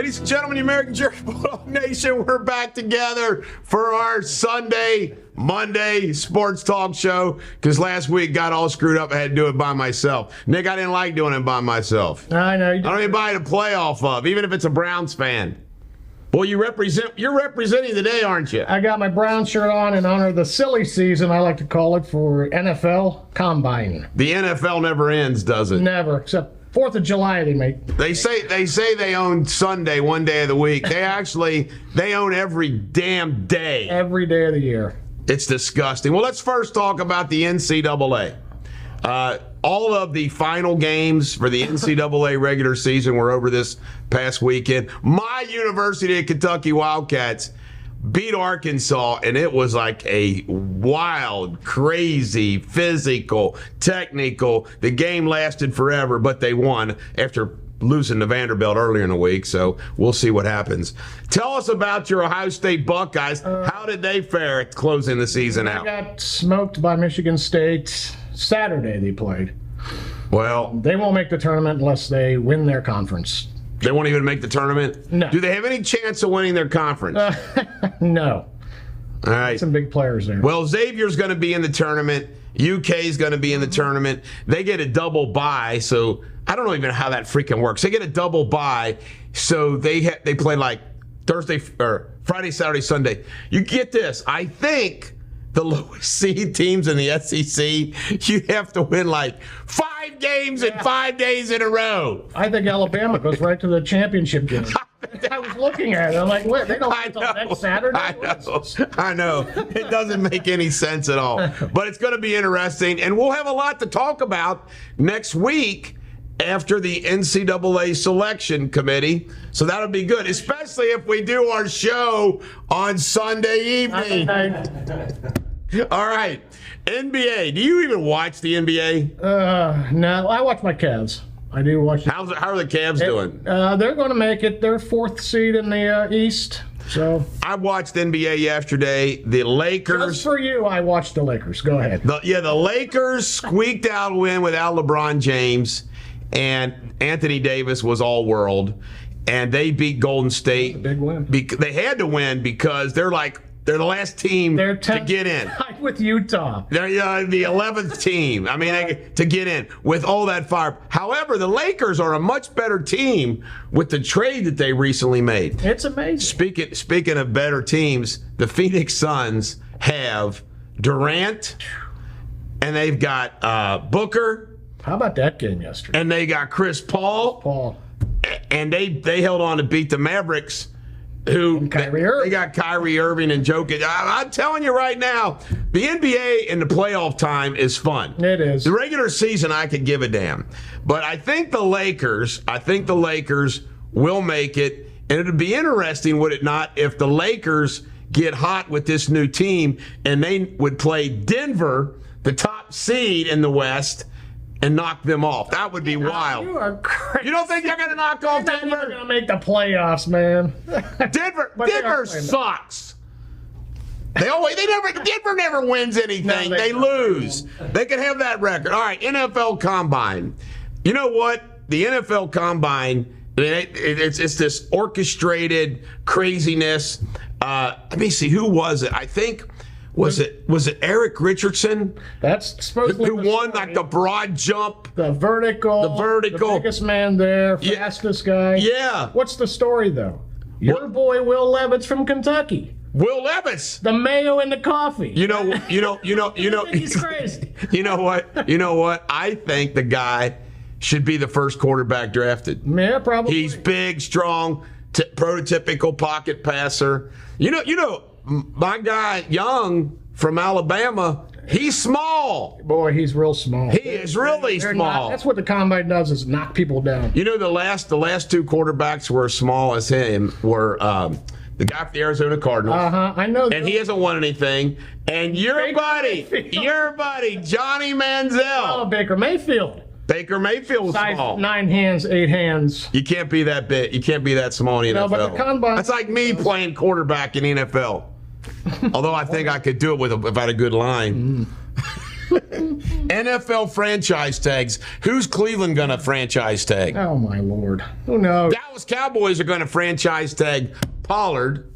Ladies and gentlemen, the American Jerry Bulldog Nation, we're back together for our Monday sports talk show because last week got all screwed up. I had to do it by myself. Nick, I didn't like doing it by myself. I know. I don't even buy the playoff of, even if it's a Browns fan. Well, you're representing today, aren't you? I got my brown shirt on in honor of the silly season, I like to call it, for NFL Combine. The NFL never ends, does it? Never, except 4th of July they make. They say they own Sunday one day of the week. They own every damn day. Every day of the year. It's disgusting. Well, let's first talk about the NCAA. All of the final games for the NCAA regular season were over this past weekend. My University of Kentucky Wildcats beat Arkansas, and it was like a wild, crazy, physical, technical. The game lasted forever, but they won after losing to Vanderbilt earlier in the week, so we'll see what happens. Tell us about your Ohio State Buckeyes. How did they fare at closing the season out? They got smoked by Michigan State. Saturday they played. Well, they won't make the tournament unless they win their conference. They won't even make the tournament? No. Do they have any chance of winning their conference? No. All right. Some big players there. Well, Xavier's going to be in the tournament. UK's going to be in the tournament. They get a double bye, so I don't know even how that freaking works. They get a double bye, so they play like Thursday or Friday, Saturday, Sunday. You get this. I think the lowest seed teams in the SEC, you have to win like 5 games in 5 days in a row. I think Alabama goes right to the championship game. I was looking at it. I'm like, what? They don't wait until next Saturday? I know. It doesn't make any sense at all. But it's going to be interesting, and we'll have a lot to talk about next week after the NCAA selection committee. So that'll be good, especially if we do our show on Sunday evening. All right. NBA. Do you even watch the NBA? No, I watch my Cavs. I do watch. How are the Cavs doing? They're going to make it. They're 4th seed in the East. So I watched NBA yesterday. The Lakers. Just for you, I watched the Lakers. Go ahead. The Lakers squeaked out a win without LeBron James, and Anthony Davis was all world, and they beat Golden State. A big win. They had to win because they're the last team to get in. With Utah. They're the 11th team. I mean, to get in with all that fire. However, the Lakers are a much better team with the trade that they recently made. It's amazing. Speaking of better teams, the Phoenix Suns have Durant, and they've got Booker. How about that game yesterday? And they got Chris Paul. And they held on to beat the Mavericks. They got Kyrie Irving and Jokic. I'm telling you right now, the NBA in the playoff time is fun. It is. The regular season, I could give a damn. But I think the Lakers will make it. And it'd be interesting, would it not, if the Lakers get hot with this new team and they would play Denver, the top seed in the West, and knock them off. That would be wild. You are crazy. You don't think they're going to knock off Denver? They're going to make the playoffs, man. Denver sucks. Denver never wins anything. No, they lose. They can have that record. All right, NFL Combine. You know what? The NFL Combine, it's this orchestrated craziness. Let me see. Who was it? I think... Was it Eric Richardson? That's supposedly who won like the broad jump, the vertical, the biggest man there, fastest guy. Yeah. What's the story though? Your boy Will Levis from Kentucky. Will Levis, the mayo in the coffee. You know. He's crazy. You know what? I think the guy should be the first quarterback drafted. Yeah, probably. He's big, strong, prototypical pocket passer. You know. My guy, Young, from Alabama, he's small. Boy, he's real small. He is really small. That's what the Combine does, is knock people down. You know, the last 2 quarterbacks were as small as him were the guy from the Arizona Cardinals. I know. And he hasn't won anything. And your buddy, Johnny Manziel. Oh, Baker Mayfield. Baker Mayfield's small. 9 hands, 8 hands. You can't be that big. You can't be that small in the NFL. But the Combine. That's like me playing quarterback in the NFL. Although I think I could do it if I had a good line. NFL franchise tags. Who's Cleveland going to franchise tag? Oh, my Lord. Who knows? Dallas Cowboys are going to franchise tag Pollard.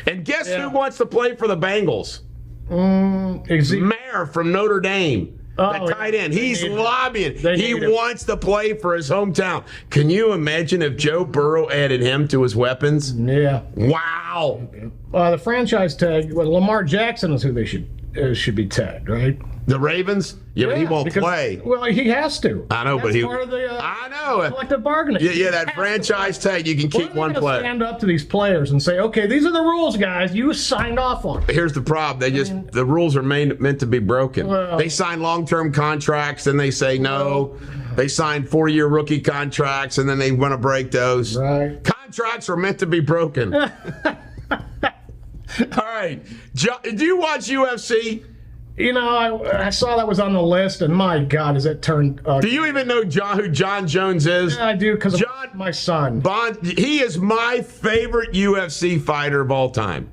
And guess who wants to play for the Bengals? Mayer from Notre Dame. The tight end. He's lobbying. He wants to play for his hometown. Can you imagine if Joe Burrow added him to his weapons? Yeah. Wow. The franchise tag, Lamar Jackson is who they should be tagged, right? The Ravens? Yeah, but he won't play. Well, he has to. I know, That's but part of the I know. collective bargaining. Yeah, that franchise tag, you can keep one player. Stand up to these players and say, okay, these are the rules, guys. You signed off on it. Here's the problem. The rules are meant to be broken. Well, they sign long-term contracts, and they say no. They sign 4-year rookie contracts, and then they want to break those. Right. Contracts are meant to be broken. All right. Do you watch UFC? You know, I saw that was on the list, and my God, has it turned... Do you even know who John Jones is? Yeah, I do, because of my son. He is my favorite UFC fighter of all time.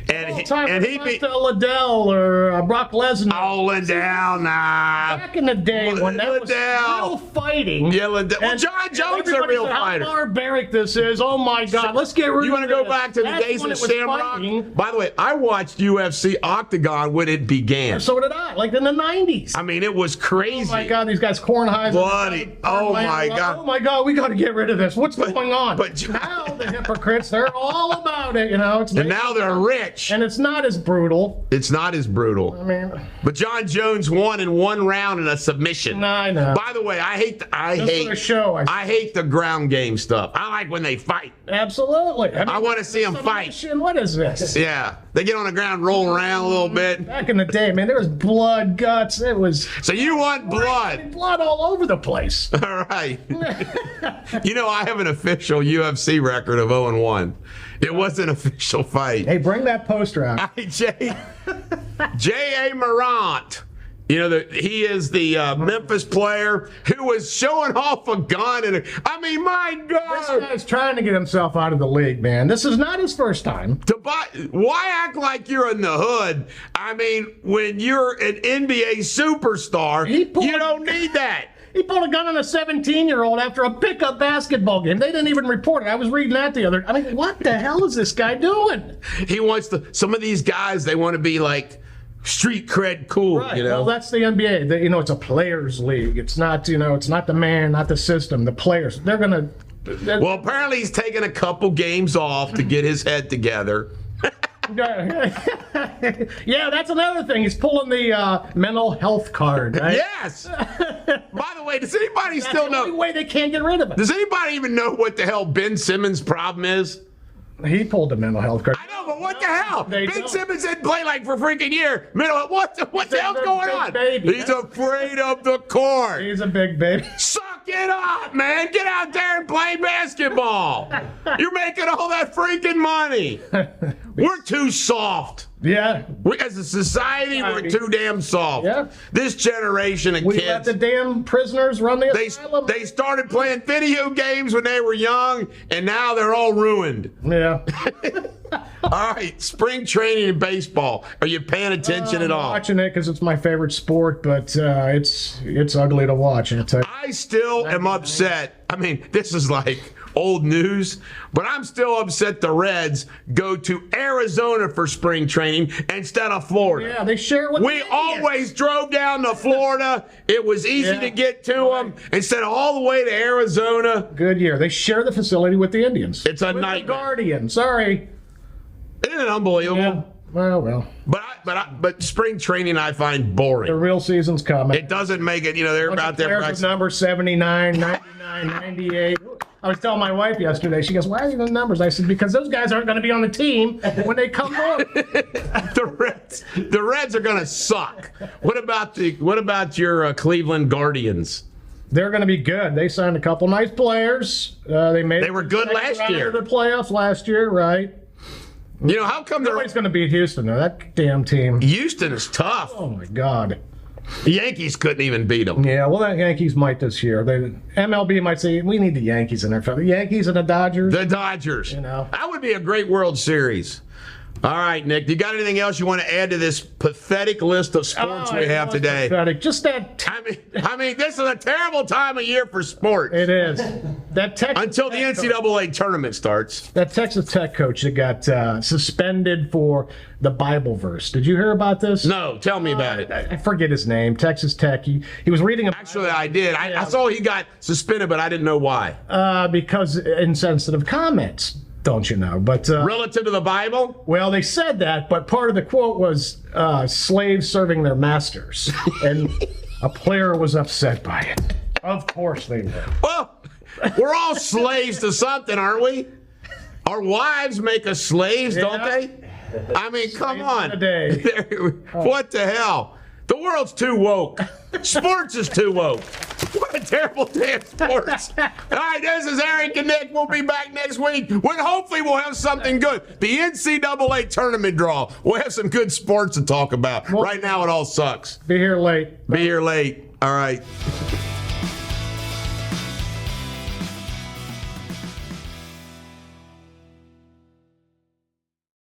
And he beat Liddell or Brock Lesnar. Oh, Liddell, nah. Back in the day when that was real fighting. Yeah, Liddell. Well, John Jones is a real fighter. How barbaric this is. Oh, my God. Let's get rid of this. You want to go back to the days of Shamrock? By the way, I watched UFC Octagon when it began. So did I, like in the 90s. I mean, it was crazy. Oh, my God, these guys, Kornheiser. Bloody. Oh, my God. Oh, my God, we got to get rid of this. What's going on? But now the hypocrites, they're all about it, you know. And now they're rich. And it's not as brutal. It's not as brutal. I mean, but John Jones won in one round in a submission. I know. By the way, I hate the ground game stuff. I like when they fight. Absolutely. I want to see them fight. What is this? Yeah, they get on the ground, roll around a little bit. Back in the day, man, there was blood, guts. It was. So you want blood? Blood all over the place. All right. You know, I have an official UFC record of 0-1. It was an official fight. Hey, bring that poster out. J.A. Morant. You know, he is the Memphis player who was showing off a gun. And I mean, my God. This guy's trying to get himself out of the league, man. This is not his first time. Why act like you're in the hood? I mean, when you're an NBA superstar, you don't need that. He pulled a gun on a 17-year-old after a pickup basketball game. They didn't even report it. I was reading that the other. I mean, what the hell is this guy doing? He wants to. Some of these guys, they want to be like street cred cool. Right. You know? Well, that's the NBA. You know, it's a players' league. It's not. You know, it's not the man, not the system. The players. They're gonna. Well, apparently he's taking a couple games off to get his head together. Yeah, that's another thing. He's pulling the mental health card, right? Yes. By the way, does anybody still know? That's the only way they can't get rid of it. Does anybody even know what the hell Ben Simmons' problem is? He pulled the mental health card. I know, but what the hell? Ben Simmons didn't play like for a freaking year. What the hell's going on? Baby. He's afraid of the court. He's a big baby. Suck it up, man. Get out there and play basketball. You're making all that freaking money. We're too soft. Yeah. As a society, we're too damn soft. Yeah. This generation of we kids. let the damn prisoners run the asylum. They started playing video games when they were young, and now they're all ruined. Yeah. All right, spring training in baseball. Are you paying attention at all? I'm watching it because it's my favorite sport, but it's ugly to watch. I still am upset. I mean, this is like old news, but I'm still upset the Reds go to Arizona for spring training instead of Florida. Yeah, they share it with We always drove down to Florida. It was easy to get to them instead of all the way to Arizona. Good year. They share the facility with the Indians. It's a with nightmare. The Guardian. Sorry. Isn't it unbelievable? Yeah. Well. But spring training I find boring. The real season's coming. It doesn't make it. You know, they're about their players with number 79, 99, 98. I was telling my wife yesterday. She goes, "Why are these numbers?" I said, "Because those guys aren't going to be on the team when they come on." The Reds are going to suck. What about your Cleveland Guardians? They're going to be good. They signed a couple nice players. They were good last year. The playoffs last year, right? You know, how come nobody's going to beat Houston, though? That damn team. Houston is tough. Oh, my God. The Yankees couldn't even beat them. Yeah, well, the Yankees might this year. MLB might say, we need the Yankees in there. The Yankees and the Dodgers. The Dodgers. You know. That would be a great World Series. All right, Nick, you got anything else you want to add to this pathetic list of sports we have today? Pathetic. Just that. I mean, this is a terrible time of year for sports. It is. That Texas until the NCAA tournament starts. That Texas Tech coach that got suspended for the Bible verse. Did you hear about this? No, tell me about it. I forget his name. Texas Tech. He was reading. Actually, I did. I saw he got suspended, but I didn't know why. Because insensitive comments. Don't you know? But relative to the Bible? Well, they said that, but part of the quote was slaves serving their masters, and a player was upset by it. Of course they were. Well, we're all slaves to something, aren't we? Our wives make us slaves, don't they? I mean, come on. What the hell? The world's too woke. Sports is too woke. What a terrible day of sports. All right, this is Eric and Nick. We'll be back next week when hopefully we'll have something good. The NCAA tournament draw. We'll have some good sports to talk about. Right now it all sucks. Be here late. Be here late. All right.